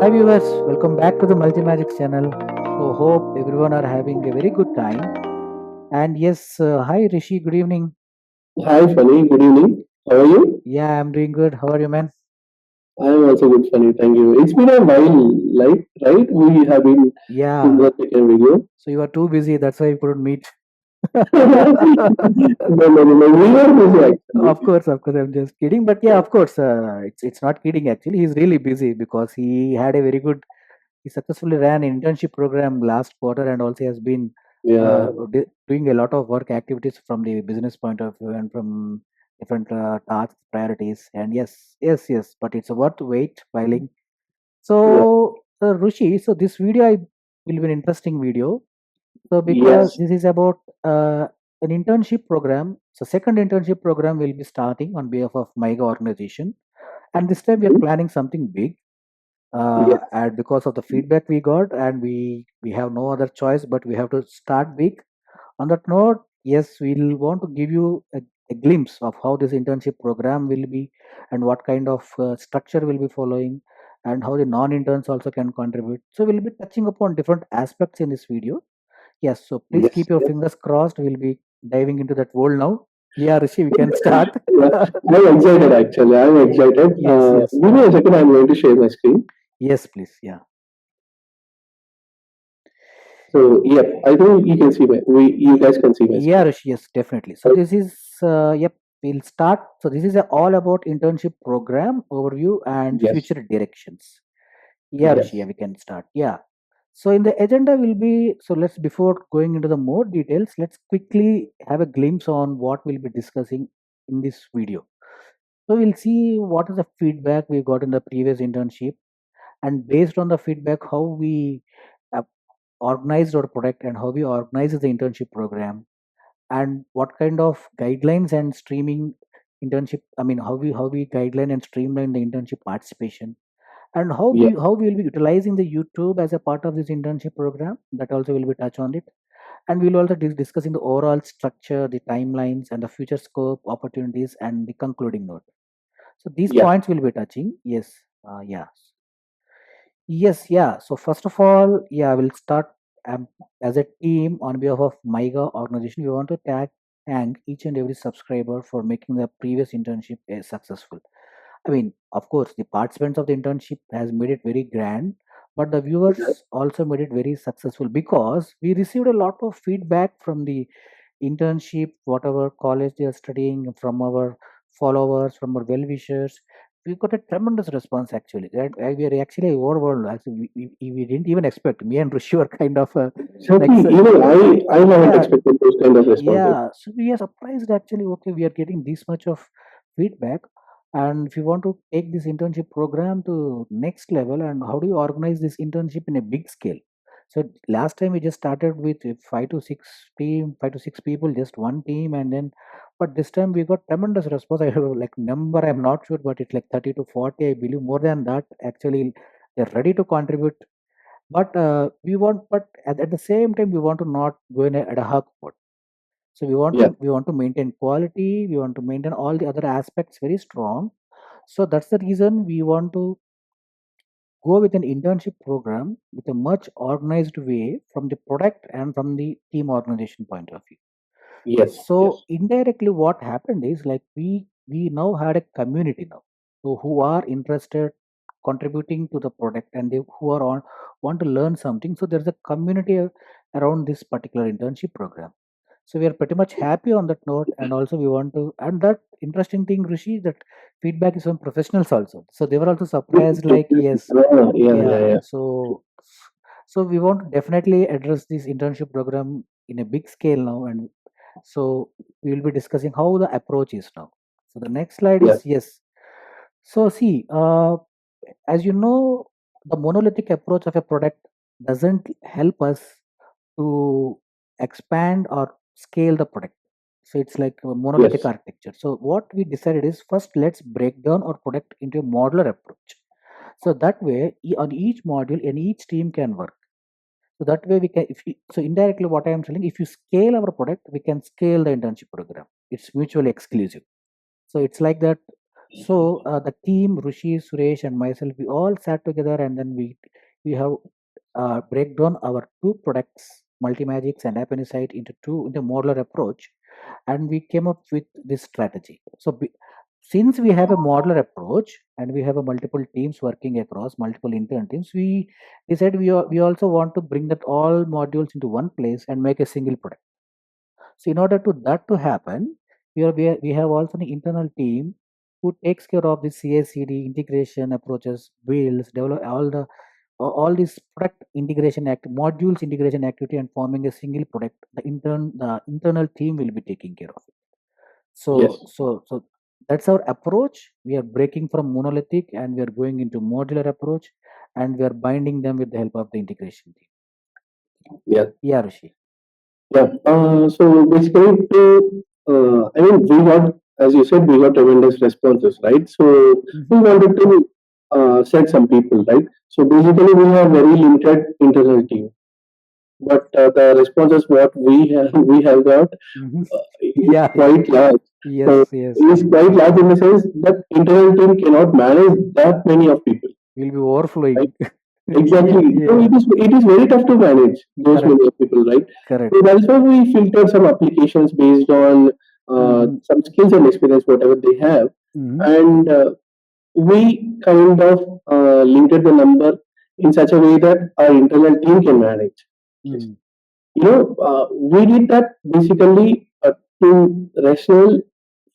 Hi viewers, welcome back to the Multi Magic channel. So hope everyone are having a very good time. And yes, hi Rishi, good evening. Hi, Funny. Good evening. How are you? Yeah, I'm doing good. How are you, man? I am also good, Funny. Thank you. It's been a while, like, right? We have been in Yeah. the second video. So you are too busy. That's why you couldn't meet. No. We were busy actually. Of course, I'm just kidding. But yeah, of course, it's not kidding actually. He's really busy because he had a very good. He successfully ran an internship program last quarter, and also has been Yeah. doing a lot of work activities from the business point of view and from different tasks, priorities. And yes. But it's worth wait whiling. Yeah. So, Rushi, so this video will be an interesting video. So, because Yes. this is about an internship program. So, second internship program will be starting on behalf of Maigha organization, and this time we are Mhm. planning something big. Yes. And because of the feedback we got, and we have no other choice, but we have to start big. On that note, yes, we'll want to give you a glimpse of how this internship program will be and what kind of structure we'll be following and how the non-interns also can contribute. So we'll be touching upon different aspects in this video. Yes, so please Yes. keep your Yes. fingers crossed. We'll be diving into that world now. Yeah, Rishi, we can start. Yeah. I'm excited actually. I'm excited. Yes. Give me a second. I'm going to share my screen. Yes, please. Yeah. So, yeah, I think you can see you guys can see my Yeah, screen. Rishi, yes, definitely. So this is yep, we'll start. So this is all about internship program overview and Yes. future directions. Yeah, Rishi, Yes. yeah, we can start. Yeah. So in the agenda will be, so let's, before going into the more details, let's quickly have a glimpse on what we'll be discussing in this video. So we'll see what is the feedback we got in the previous internship, and based on the feedback, how we uh, organized our product and how we organize the internship program, and what kind of guidelines and streaming internship, I mean, how we guideline and streamline the internship participation, and how we Yes. how we will be utilizing the YouTube as a part of this internship program. That also will be touch on it, and we'll also discussing the overall structure, the timelines, and the future scope, opportunities, and the concluding note. So these Yeah. points will be touching. Yes. Yeah. Yes, yeah. So first of all, yeah, we'll start as a team on behalf of Maigha organization. We want to thank each and every subscriber for making the previous internship successful. I mean, of course, the participants of the internship has made it very grand, but the Yes. viewers also made it very successful because we received a lot of feedback from the internship, whatever college they are studying, from our followers, from our well wishers. We got a tremendous response actually. We are actually overwhelmed. Actually, we didn't even expect. Me and Rishi were kind of like, Exactly. Even I haven't yeah, expected those kind of responses. yeah. So we are surprised actually. Okay, we are getting this much of feedback, and if you want to take this internship program to next level, and how do you organize this internship in a big scale? So last time we just started with 5 to 6 people, just one team, and then, but this time we got tremendous response. I have like number, I'm not sure, but it's like 30 to 40, I believe, more than that. Actually, they're ready to contribute, but at the same time, we want to not go in a ad hoc mode. So Yeah. we want to maintain quality, we want to maintain all the other aspects very strong. So that's the reason we want to go with an internship program with a much organized way from the product and from the team organization point of view. Yes. So Yes. indirectly what happened is like we now had a community now. So who are interested contributing to the product, and they who are on want to learn something. So there's a community around this particular internship program. So we are pretty much happy on that note, and also we want to. And that interesting thing, Rishi, that feedback is from professionals also. So they were also surprised, like, yes, Yeah. yeah. Yeah. So we want to definitely address this internship program in a big scale now, and so we will be discussing how the approach is now. So the next slide Yeah. is yes. So see, as you know, the monolithic approach of a product doesn't help us to expand or scale the product. So it's like a monolithic Yes. architecture. So what we decided is first let's break down our product into a modular approach. So that way, on each module, and each team can work. So that way we can, so indirectly what I am telling, if you scale our product, we can scale the internship program. It's mutually exclusive. So it's like that. So the team, Rushi, Suresh, and myself, we all sat together, and then we have break down our two products, Multimagics and Appenicite, into modular approach, and we came up with this strategy. So since we have a modular approach and we have a multiple teams working across multiple intern teams, we decided we also want to bring that all modules into one place and make a single product. So in order to that to happen, we have also an internal team who takes care of the CI/CD integration approaches, builds, develop all these product integration modules integration activity and forming a single product. The internal team will be taking care of it. Yes. So that's our approach. We are breaking from monolithic and we are going into modular approach, and we are binding them with the help of the integration team. Yeah. Yeah, Rishi. Yeah. So basically, I mean, we got, as you said, we got tremendous responses, right? So we Mhm. wanted to set some people, right? So basically, we have very limited internal team, but the responses what we have got Mhm. is Yeah, yeah. quite large. So Yes, yes. it is quite large in the sense that internal team cannot manage that many of people, We'll be right? overflowing. Yeah, Exactly. So yeah. it is very tough to manage those Correct, many of people, right? So correct. that's why we filtered some applications based on Mm-hmm. some skills and experience, whatever they have, Mm-hmm. and we kind of limited the number in such a way that our internal team can manage this. Mm-hmm. We did that basically to rational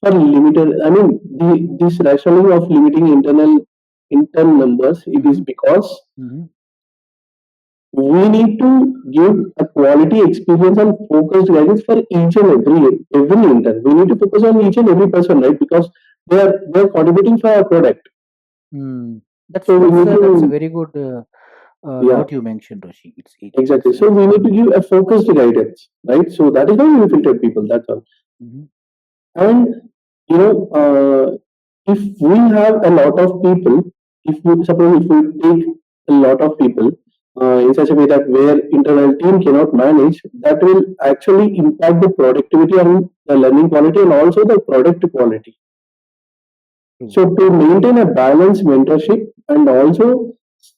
for limited. I mean, this rationing of limiting internal numbers. It is Mm-hmm. because Mm-hmm. we need to give a quality experience and focused guidance for each and every intern. We need to focus on each and every person, right? Because they are contributing for our product. Mm. That's So we that's need a that's a to, very good yeah, note you mentioned, Roshi. exactly. It's So we need to give a focused guidance, right? So that is why we filter people. That's all. mm-hmm. And you know, if we have a lot of people, if we take a lot of people in such a way that where internal team cannot manage, that will actually impact the productivity and the learning quality and also the product quality. True. So to maintain a balanced mentorship and also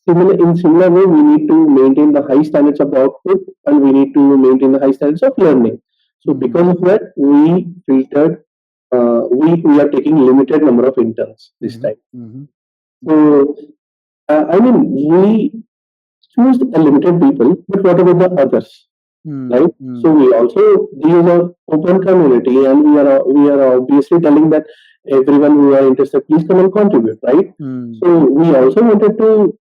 similar way, we need to maintain the high standards of the output and we need to maintain the high standards of learning. So Mm-hmm. because of that, we filtered. We are taking limited number of interns this Mm-hmm. time. Mm-hmm. So I mean, we choose a limited people, but what about the others? Right? So Mm-hmm. we also these are open community, and we are obviously telling that everyone who are interested, please come and contribute, right? Mm-hmm. So we also wanted to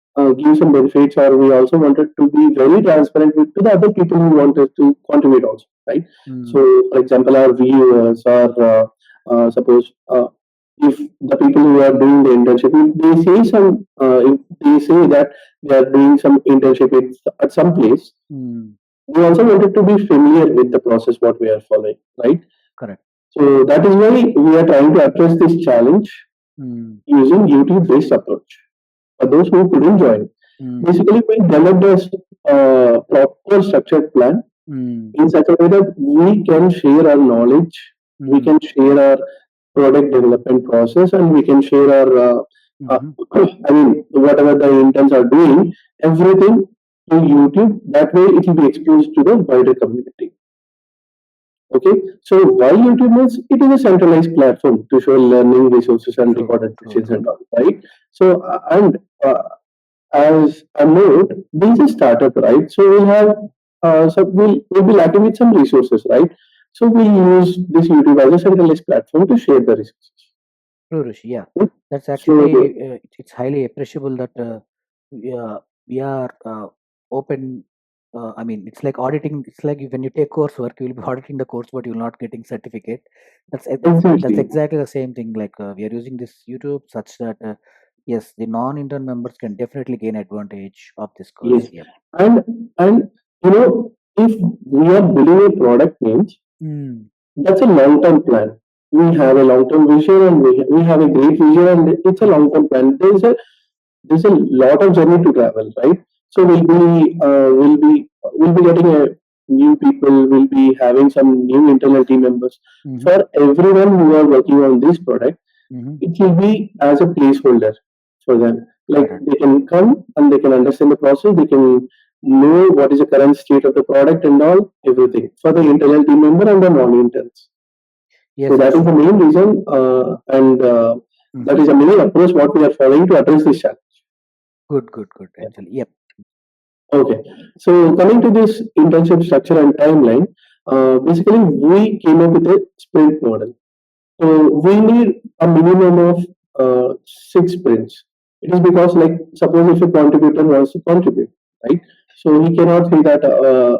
give some benefits, or we also wanted to be very transparent to the other people who wanted to contribute also, right? Mm-hmm. So, for example, our viewers, or suppose if the people who are doing the internship, if they say that they are doing some internship at some place, Mm-hmm. we also wanted to be familiar with the process what we are following, right? Correct. So that is why we are trying to address this challenge Mm-hmm. using YouTube based approach for those who couldn't join. Mm-hmm. Basically, we developed a proper structured plan in such a way that we can share our knowledge, we Mm-hmm. can share our product development process, and we can share our uh, Mm-hmm. I mean, whatever the interns are doing, everything to YouTube. That way, it will be exposed to the wider community. Okay, so why YouTube means it is a centralized platform to show learning resources and True. recorded True. lessons True. and all, right? So and as a note, this is a startup, right? So we'll be lacking with some resources, right? So we use this YouTube as a centralized platform to share the resources. True, Rishi. Yeah, Right? that's So actually it's highly appreciable that we are open. I mean, it's like auditing. It's like when you take coursework, you will be auditing the course, but you're not getting certificate. That's exactly, exactly the same thing. Like we are using this YouTube such that yes, the non-intern members can definitely gain advantage of this yes, course. Yep. and if we are building a product means Mm, that's a long term plan. We have a long term vision, and we have a great vision, and it's a mm-hmm, long term plan. There's a lot of journey to travel, right? So we'll be getting a new people. We'll be having some new internal team members. mm-hmm, For everyone who are working on this product, Mm-hmm. it will be as a placeholder for them. Like Got it. they can come and they can understand the process, they can know what is the current state of the product and all, everything for the internal team member and the non-interns. So Yes, that is Rishi. the main reason, and that Mm-hmm. is the main approach what we are following to address this challenge. Good, good, good. Yeah. Actually, yep. Okay, so coming to this internship structure and timeline, basically we came up with a sprint model. So we need a minimum of 6 sprints. It is because, like, suppose if a contributor wants to contribute, right? So he cannot say that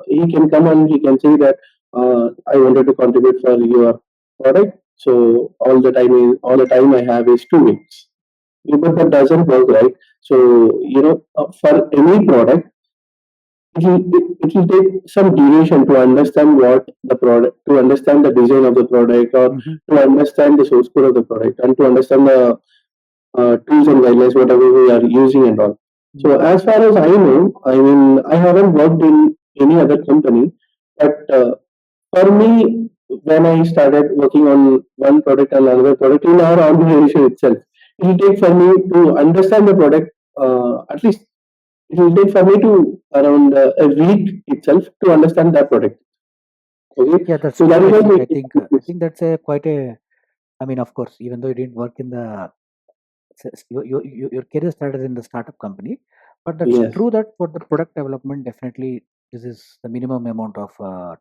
he can come and he can say that I wanted to contribute for your product. So all the time I have is 2 weeks. Yeah, but that doesn't work, right? So for any product, it will take some duration to understand what the product, to understand the design of the product, or Mm-hmm. to understand the source code of the product, and to understand the tools and guidelines whatever we are using and all. So Mm-hmm. as far as I know, I mean, I haven't worked in any other company, but for me, when I started working on one product and another product in our organization itself, it will take for me to understand the product, at least it will take for me to around a week itself to understand that product. Okay, Yeah, that's so that true. is I what think. we. I think that's a quite a. I mean, of course, even though you didn't work in the your career started in the startup company, but that's Yes, true that for the product development, definitely this is the minimum amount of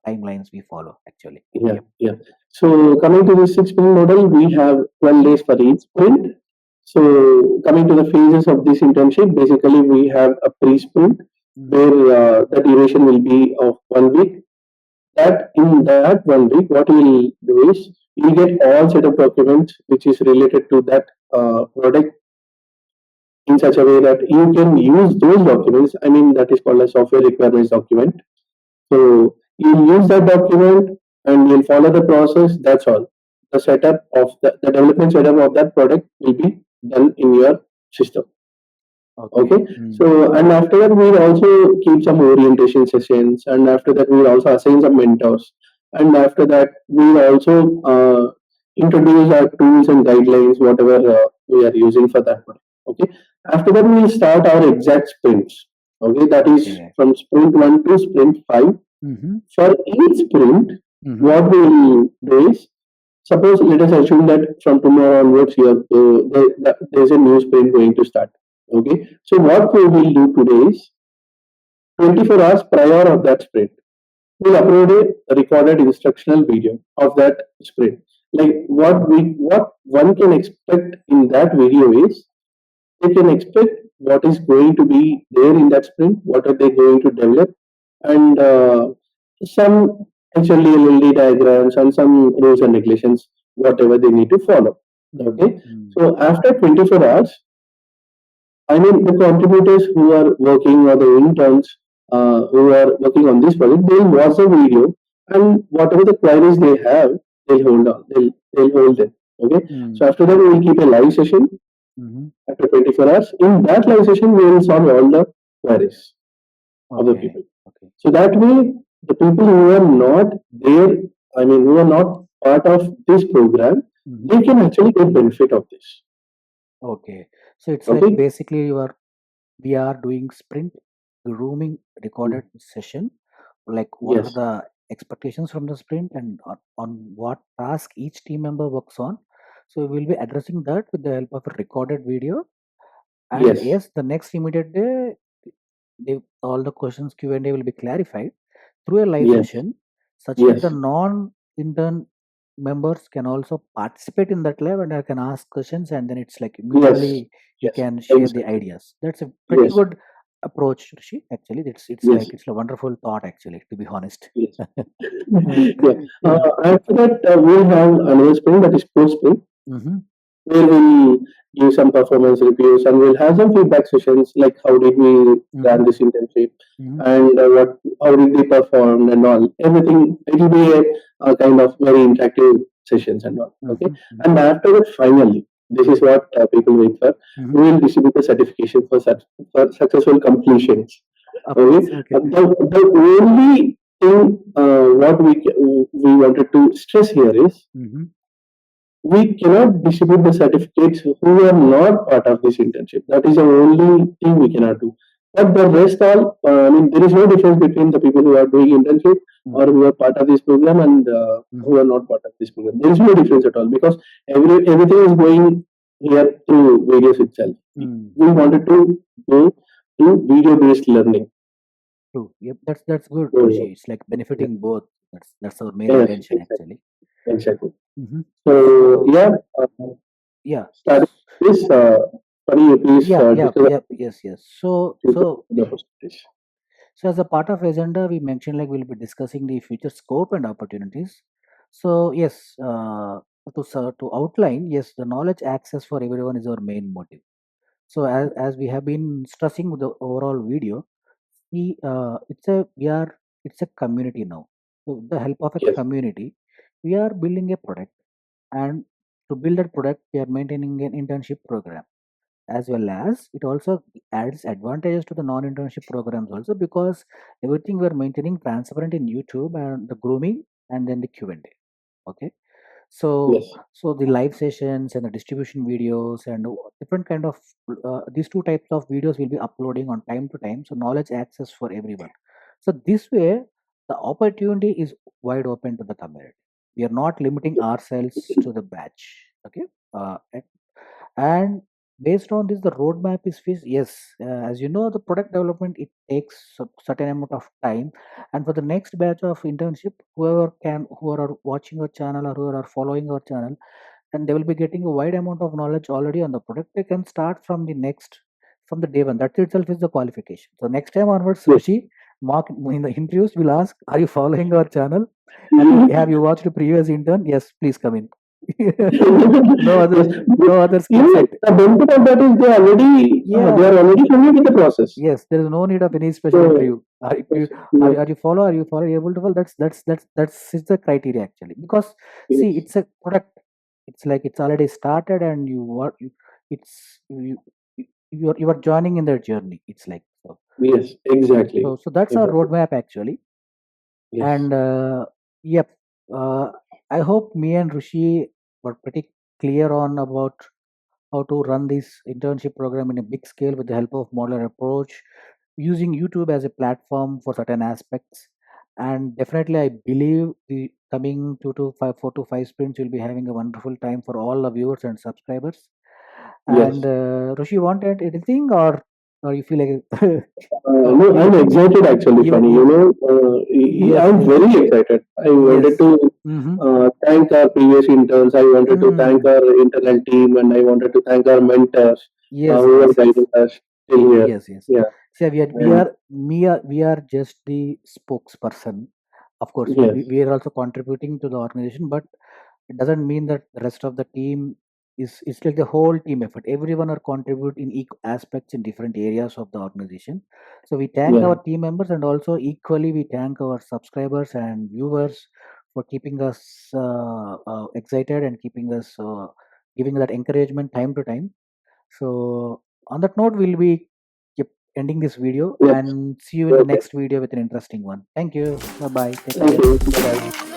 timelines we follow. Actually, yeah, yep. yeah. So coming to the 6 sprint model, we have 12 days for each sprint. So coming to the phases of this internship, basically we have a pre-sprint Mm-hmm. where the duration will be of 1 week. That in that 1 week, what we'll do is you'll get all set of documents which is related to that product in such a way that you can use those documents. I mean, that is called a software requirements document. So you'll use that document and you'll follow the process. That's all. The setup of the development setup of that product will be done in your system. Okay. Okay. So and after that we'll also keep some orientation sessions, and after that we'll also assign some mentors, and after that we'll also introduce our tools and guidelines, whatever we are using for that one. Okay. After that we'll start our exact sprints. Okay, that is Okay. from sprint 1 to sprint 5. Mm-hmm. For each sprint, Mm-hmm. what we will do is, suppose let us assume that from tomorrow onwards, there's a new sprint going to start. Okay, so what we will do today is 24 hours prior of that sprint, we'll upload a recorded instructional video of that sprint. Like what one can expect in that video is they can expect what is going to be there in that sprint, what are they going to develop, and some HLD, diagrams, and some rules and regulations, whatever they need to follow. Okay, Mm-hmm. so after 24 hours, I mean, the contributors who are working or the interns who are working on this project, they'll watch the video and whatever the queries they have, they'll hold on. They'll hold them. Okay. Mm-hmm. So after that, we will keep a live session Mm-hmm. after 24 hours. In that live session, we will solve all the queries of the Okay. people. Okay. So that way, the people who are not there, I mean, who are not part of this program, Mm-hmm. they can actually get benefit of this. Okay. So it's like Okay. basically we are doing sprint grooming recorded session. Like what are Yes. the expectations from the sprint and on what task each team member works on. So we will be addressing that with the help of a recorded video. And Yes. yes, the next immediate day, all the questions Q&A will be clarified through a live Yes. session, such that the Yes. non-intern members can also participate in that live and I can ask questions, and then it's like Yes, mutually we yes, can share the exactly. ideas. That's a pretty Yes, good approach, Rishi. Actually, it's yes, like it's a wonderful thought. Actually, to be honest. yes. Uh, Yeah. yeah. After that, we'll have another sprint that is post sprint, Mm-hmm. where we'll give some performance reviews and we'll have some feedback sessions like how did we Mm-hmm. run this internship Mm-hmm. and what how did they perform and all everything. It will be a kind of very interactive sessions and all. Okay, Mm-hmm. and after that, finally, this is what people wait for. Mm-hmm. We will distribute the certification for such for successful completions. Of course. Okay, Okay. the only thing what we wanted to stress here is Mm-hmm. we cannot distribute the certificates who are not part of this internship. That is the only thing we cannot do. But the rest all, I mean, there is no difference between the people who are doing internship or Mm-hmm. who are part of this program and Mm-hmm. who are not part of this program. There is no difference at all because everything is going here through videos itself. Mm. We wanted to go to video based learning. True. Yep, that's good, So, Rishi. It's like yeah. benefiting both. That's our main Yes, intention exactly. actually. Exactly. Mm-hmm. So, So yeah, yeah, starting this, Sunny, you please discuss yes, yes. So the so opportunities. so as a part of agenda, we mentioned like we'll be discussing the future scope and opportunities. So yes, to outline, yes, the knowledge access for everyone is our main motive. So as we have been stressing with the overall video, it's a community now. So with the help of a Yes, community, we are building a product, and to build that product, we are maintaining an internship program, as well as it also adds advantages to the non-internship programs also, because everything we're maintaining transparent in YouTube and the grooming and then the Q&A. Okay. So yes, so the live sessions and the distribution videos and different kind of these two types of videos will be uploading on time to time, so knowledge access for everyone. So this way the opportunity is wide open to the community. We are not limiting ourselves to the batch. Okay. And based on this, the roadmap is fixed. Yes, as you know, the product development, it takes a certain amount of time, and for the next batch of internship, who are watching our channel or who are following our channel, and they will be getting a wide amount of knowledge already on the product, they can start from the day one. That itself is the qualification. So next time onwards, yes. Rishi, mark in the interviews will ask, are you following our channel, and have you watched the previous intern? Yes, please come in. No other, Yes. no other You skill know, set. the benefit of that is they Yeah. are already familiar with the process. Yes, there is no need of any special So, interview. Are yes, you are, yes, you- are you follow? Are you follow? Are you able to follow? That's is the criteria actually. Because see, yes, it's a product. It's like it's already started, and it's you are joining in their journey. It's like so. yes, exactly. So that's our Exactly. roadmap actually. Yes, And yep, uh, I hope me and Rishi were pretty clear on about how to run this internship program in a big scale with the help of modular approach, using YouTube as a platform for certain aspects. And definitely, I believe the coming 4 to 5 sprints will be having a wonderful time for all the viewers and subscribers. And yes. Rishi, wanted anything, or you feel like No, oh, I'm excited actually, even Funny. You know, yes, I'm yes, very excited. I yes. wanted to Mm-hmm. thank our previous interns. I wanted to thank Mm. our internal team, and I wanted to thank our mentors Yes, who are yes, yes. guiding us till here. Yes, yes. Yeah, So and we are just the spokesperson. Of course, yes, we are also contributing to the organization, but it doesn't mean that the rest of the team is. It's like the whole team effort. Everyone are contribute in equal aspects in different areas of the organization. So we thank yeah, our team members, and also equally we thank our subscribers and viewers for keeping us excited and keeping us giving that encouragement time to time. So on that note, we'll be yep, ending this video yes. and see you in the Okay. next video with an interesting one. Thank you. Bye bye. Take Thank care. you. Bye.